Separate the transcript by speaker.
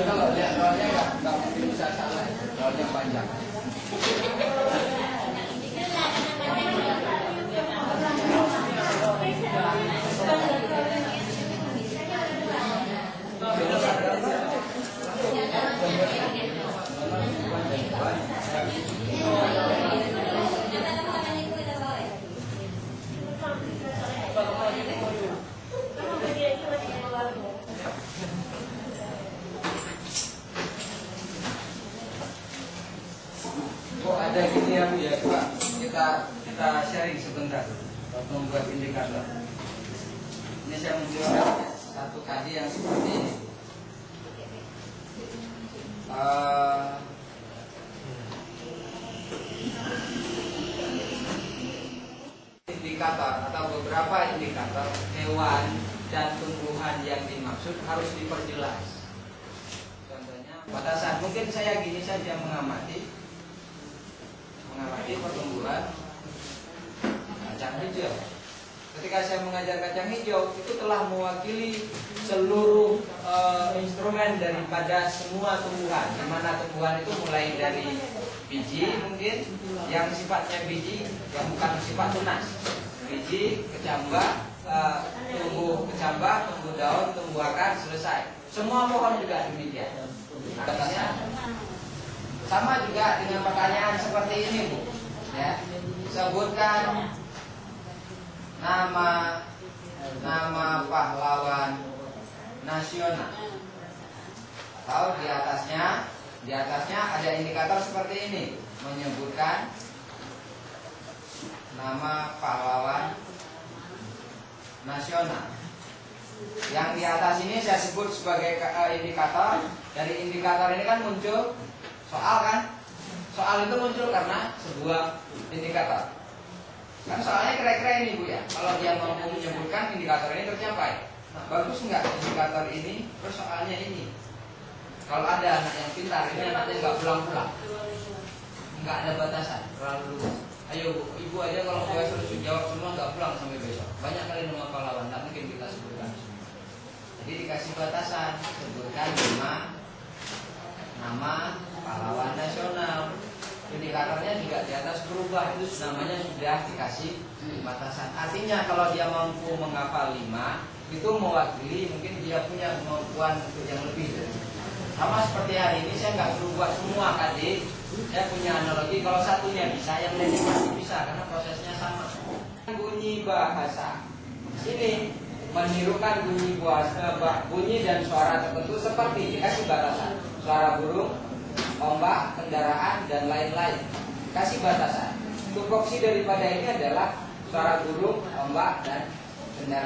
Speaker 1: Kalau dia soalnya nggak bisa salah, soalnya panjang. Ada gini ya Bu ya, Pak. Kita sharing sebentar untuk membuat indikator. Ini saya menunjukkan satu kali yang seperti ini. Indikator atau beberapa indikator hewan dan tumbuhan yang dimaksud harus diperjelas. Contohnya batasan. Mungkin saya gini saja mengamati pertumbuhan kacang hijau. Ketika saya mengajar kacang hijau, itu telah mewakili seluruh instrumen daripada semua tumbuhan. Di mana tumbuhan itu mulai dari biji, mungkin yang sifatnya biji, yang bukan sifat tunas. Biji, kecambah, tumbuh kecambah, tumbuh daun, tumbuh akar, selesai. Semua pohon juga demikian. Sama juga dengan pertanyaan seperti ini Bu ya. Sebutkan nama pahlawan nasional. Atau di atasnya ada indikator seperti ini, menyebutkan nama pahlawan nasional. Yang di atas ini saya sebut sebagai indikator. Dari indikator ini kan muncul soal kan? Soal itu muncul karena sebuah indikator. Kan soalnya kira-kira ini Bu ya. Kalau dia mampu menyebutkan indikator ini tercapai, nah, bagus nggak indikator ini? Terus soalnya ini. Kalau ada anak yang pintar, ini anaknya nggak pulang-pulang, nggak ada batasan, terlalu luas. Ayo Bu, Ibu aja kalau besok jawab semua nggak pulang sampai besok. Banyak kali nama pahlawan, nggak mungkin kita sebutkan semua. Jadi dikasih batasan, sebutkan nama pahlawan nasional. Indikatornya juga di atas berubah, itu namanya sudah dikasih batasan. Artinya kalau dia mampu menghafal 5, itu mewakili mungkin dia punya kemampuan yang lebih dari itu. Sama seperti hari ini saya nggak berubah semua adik. Saya punya analogi, kalau satunya bisa, yang lainnya masih bisa karena prosesnya sama. Bunyi bahasa ini menirukan bunyi dan suara tertentu seperti dikasih batasan. Suara burung, ombak, kendaraan, dan lain-lain. Kasih batasan. Tupoksi daripada ini adalah suara burung, ombak, dan bencana